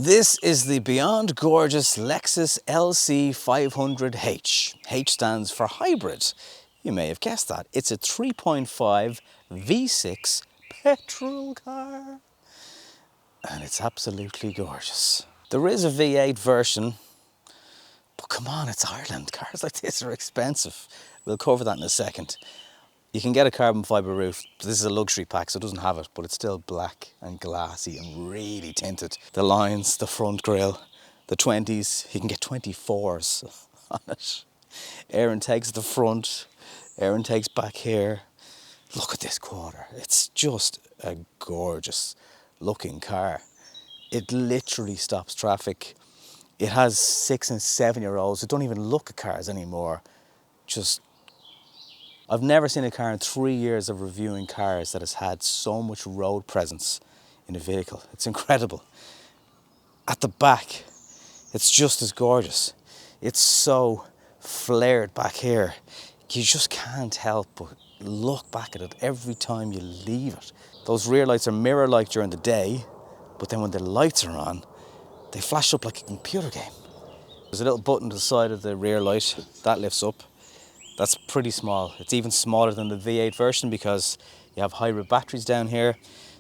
This is the beyond gorgeous Lexus LC500h. H stands for hybrid. You may have guessed that. It's a 3.5 V6 petrol car. And it's absolutely gorgeous. There is a V8 version, but come on, it's Ireland. Cars like this are expensive. We'll cover that in a second. You can get a carbon fibre roof. This is a luxury pack, so it doesn't have it, but it's still black and glassy and really tinted. The lines, the front grille, the 20s, you can get 24s on it. Air intakes at the front, air intakes back here. Look at this quarter. It's just a gorgeous looking car. It literally stops traffic. It has 6 and 7 year olds who don't even look at cars anymore. I've never seen a car in 3 years of reviewing cars that has had so much road presence in a vehicle. It's incredible. At the back, it's just as gorgeous. It's so flared back here. You just can't help but look back at it every time you leave it. Those rear lights are mirror-like during the day, but then when the lights are on, they flash up like a computer game. There's a little button to the side of the rear light that lifts up. That's pretty small. It's even smaller than the V8 version because you have hybrid batteries down here,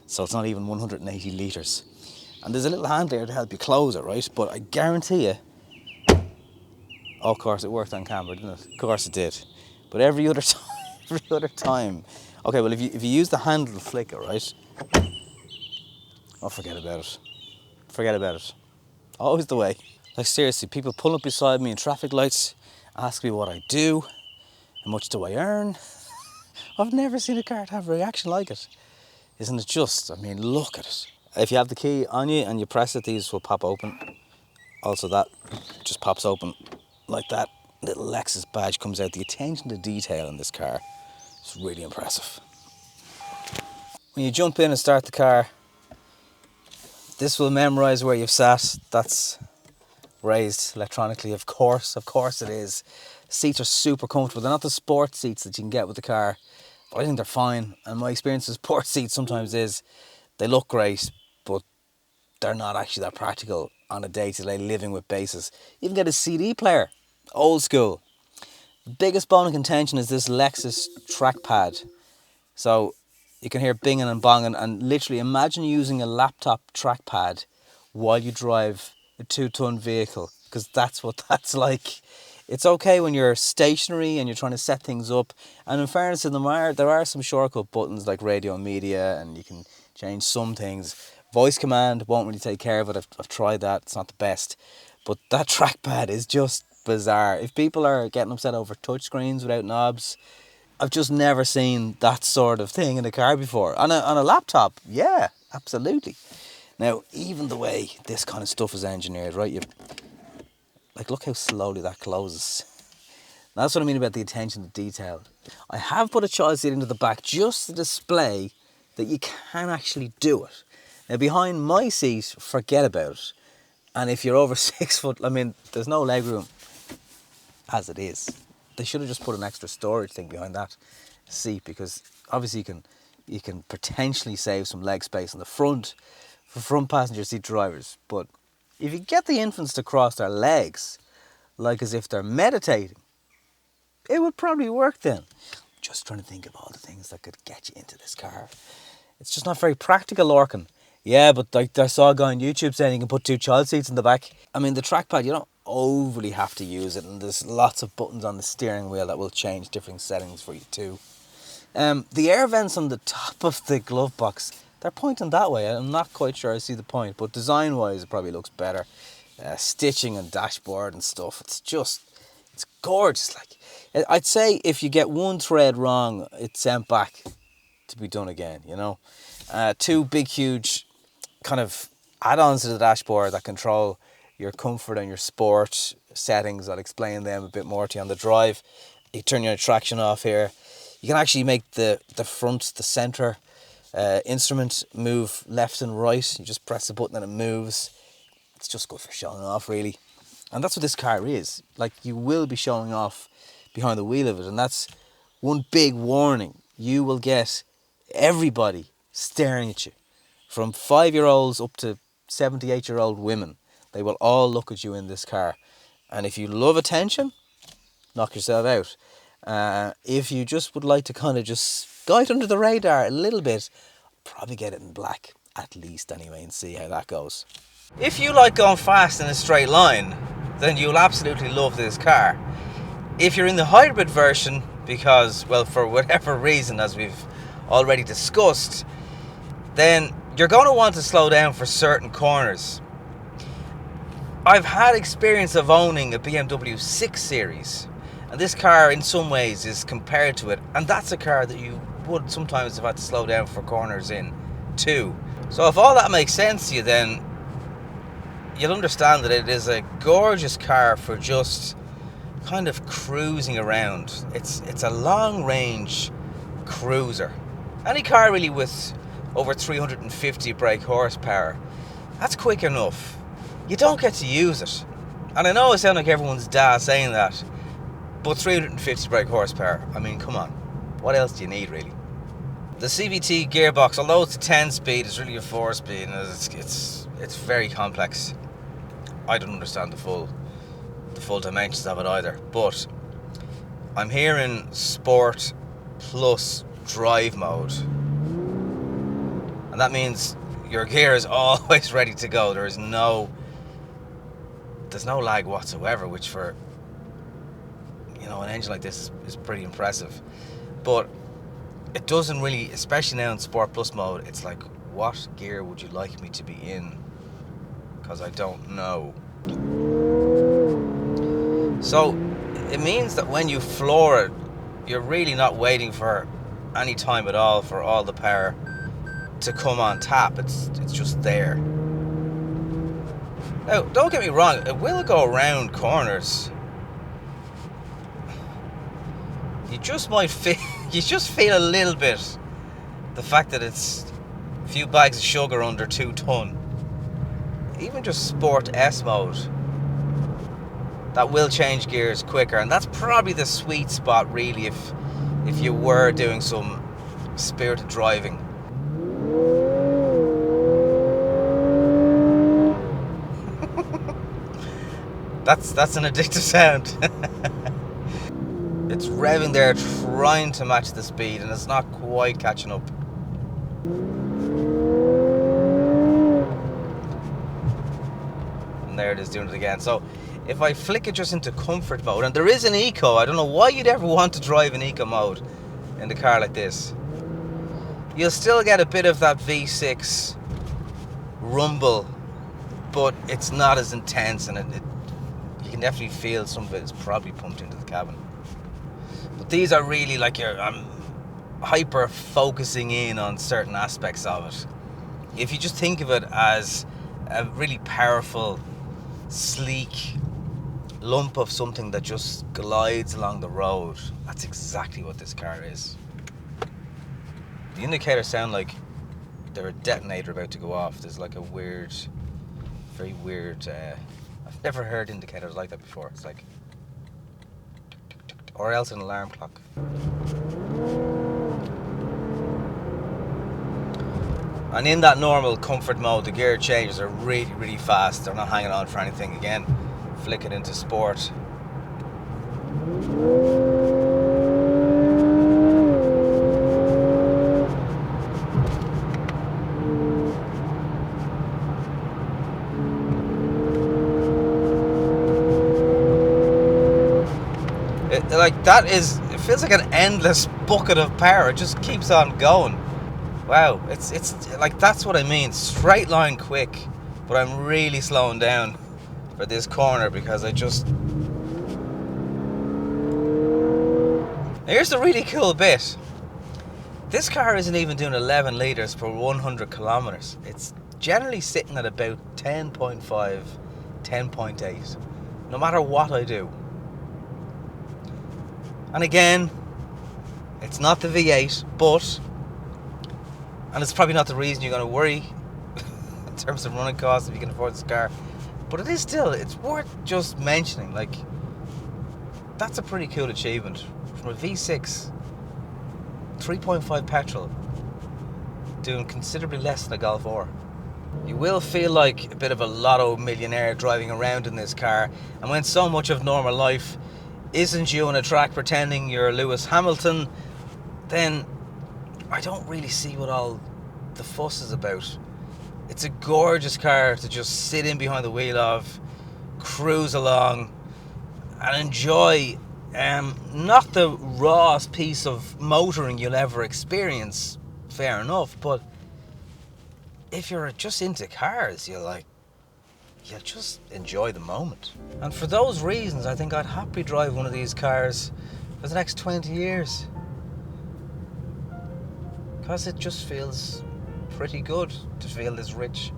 so it's not even 180 litres. And there's a little hand there to help you close it, right? But I guarantee you, oh, of course it worked on camera, didn't it? Of course it did. But every other time, okay, well if you use the handle to flick it, right? Oh, forget about it. Forget about it. Always the way. Like seriously, people pull up beside me in traffic lights, ask me what I do. How much do I earn? I've never seen a car have a reaction like it. Isn't it just? I mean, look at it. If you have the key on you and you press it, these will pop open. Also that just pops open like that. Little Lexus badge comes out. The attention to detail in this car is really impressive. When you jump in and start the car, this will memorise where you've sat. That's raised electronically, of course it is. Seats are super comfortable. They're not the sports seats that you can get with the car, but I think they're fine. And my experience with sports seats sometimes is they look great, but they're not actually that practical on a day-to-day living with basis. You can get a CD player, old school. The biggest bone of contention is this Lexus trackpad. So you can hear binging and bonging, and literally imagine using a laptop trackpad while you drive a 2-ton vehicle, because that's what that's like. It's okay when you're stationary and you're trying to set things up, and in fairness to them, there are some shortcut buttons like radio and media, and you can change some things. Voice command won't really take care of it. I've tried that, it's not the best. But that trackpad is just bizarre. If people are getting upset over touchscreens without knobs, I've just never seen that sort of thing in a car before. On a laptop, yeah, absolutely. Now, even the way this kind of stuff is engineered, right? Like, look how slowly that closes. And that's what I mean about the attention to detail. I have put a child seat into the back just to display that you can actually do it. Now, behind my seat, forget about it. And if you're over 6 foot, I mean, there's no leg room as it is. They should have just put an extra storage thing behind that seat, because obviously you can potentially save some leg space in the front for front passenger seat drivers. But if you get the infants to cross their legs, like as if they're meditating, it would probably work then. Just trying to think of all the things that could get you into this car. It's just not very practical, Orkin. Yeah, but like I saw a guy on YouTube saying you can put 2 child seats in the back. I mean, the trackpad, you don't overly have to use it, and there's lots of buttons on the steering wheel that will change different settings for you too. The air vents on the top of the glove box, they're pointing that way. I'm not quite sure I see the point, but design-wise it probably looks better. Stitching and dashboard and stuff, it's gorgeous. Like, I'd say if you get one thread wrong, it's sent back to be done again, you know. 2 big, huge kind of add-ons to the dashboard that control your comfort and your sport settings. I'll explain them a bit more to you on the drive. You turn your traction off here. You can actually make the front, the center instrument move left and right. You just press the button and it moves. It's just good for showing off, really. And that's what this car is. Like, you will be showing off behind the wheel of it, and that's one big warning. You will get everybody staring at you, from 5 year olds up to 78-year-old women, they will all look at you in this car. And if you love attention, knock yourself out. If you just would like to kind of just guide under the radar a little bit, probably get it in black, at least anyway, and see how that goes. If you like going fast in a straight line, then you'll absolutely love this car. If you're in the hybrid version, because, well, for whatever reason, as we've already discussed, then you're going to want to slow down for certain corners. I've had experience of owning a BMW 6 Series, and this car in some ways is compared to it, and that's a car that you would sometimes have had to slow down for corners in too. So if all that makes sense to you, then you'll understand that it is a gorgeous car for just kind of cruising around. It's a long range cruiser. Any car really with over 350 brake horsepower, that's quick enough. You don't get to use it. And I know I sound like everyone's dad saying that, but 350 brake horsepower, I mean, come on. What else do you need, really? The CVT gearbox, although it's a 10-speed, it's really a 4-speed, and it's very complex. I don't understand the full dimensions of it either. But I'm hearing Sport plus Drive mode, and that means your gear is always ready to go. There's no lag whatsoever, which for, you know, an engine like this is pretty impressive. But it doesn't really, especially now in Sport Plus mode, it's like, what gear would you like me to be in? Because I don't know. So it means that when you floor it, you're really not waiting for any time at all for all the power to come on tap. It's just there. Now, don't get me wrong, it will go around corners. You just might feel, you just feel a little bit the fact that it's a few bags of sugar under 2 ton. Even just Sport S mode, that will change gears quicker, and that's probably the sweet spot really if you were doing some spirited driving. That's an addictive sound. It's revving there, trying to match the speed, and it's not quite catching up. And there it is, doing it again. So if I flick it just into comfort mode, and there is an eco, I don't know why you'd ever want to drive in eco mode in a car like this. You'll still get a bit of that V6 rumble, but it's not as intense, and you can definitely feel some of it is probably pumped into the cabin. But these are really like I'm hyper focusing in on certain aspects of it. If you just think of it as a really powerful, sleek lump of something that just glides along the road, that's exactly what this car is. The indicators sound like they're a detonator about to go off. There's like a weird, very weird, I've never heard indicators like that before. It's like, or else an alarm clock. And in that normal comfort mode, the gear changes are really, really fast. They're not hanging on for anything. Again, flick it into sport. It feels like an endless bucket of power. It just keeps on going. Wow, it's like, that's what I mean. Straight line quick, but I'm really slowing down for this corner because I just... Now here's the really cool bit. This car isn't even doing 11 litres per 100 kilometers. It's generally sitting at about 10.5, 10.8, no matter what I do. And again, it's not the V8, but, and it's probably not the reason you're going to worry in terms of running costs if you can afford this car, but it is still, it's worth just mentioning. Like, that's a pretty cool achievement from a V6 3.5 petrol doing considerably less than a Golf R. You will feel like a bit of a lotto millionaire driving around in this car, and when so much of normal life isn't you on a track pretending you're Lewis Hamilton, then I don't really see what all the fuss is about. It's a gorgeous car to just sit in behind the wheel of, cruise along and enjoy. Not the rawest piece of motoring you'll ever experience, fair enough, but if you're just into cars, you'll just enjoy the moment. And for those reasons, I think I'd happily drive one of these cars for the next 20 years. Because it just feels pretty good to feel this rich.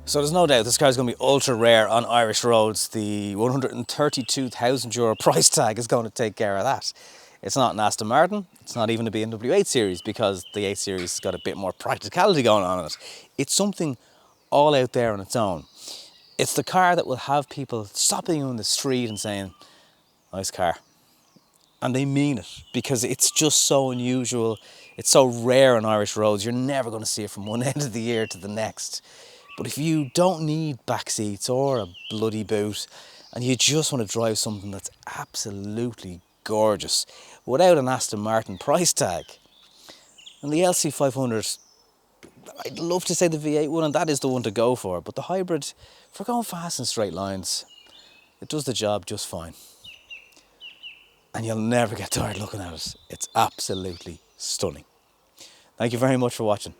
So there's no doubt this car is going to be ultra rare on Irish roads. The €132,000 price tag is going to take care of that. It's not an Aston Martin, it's not even a BMW 8 Series, because the 8 Series has got a bit more practicality going on in it. It's something all out there on its own. It's the car that will have people stopping you in the street and saying, nice car. And they mean it, because it's just so unusual. It's so rare on Irish roads. You're never going to see it from one end of the year to the next. But if you don't need back seats or a bloody boot, and you just want to drive something that's absolutely gorgeous without an Aston Martin price tag, and the LC500, I'd love to say the V8 one, and that is the one to go for, but the hybrid, for going fast in straight lines, it does the job just fine. And you'll never get tired looking at it. It's absolutely stunning. Thank you very much for watching.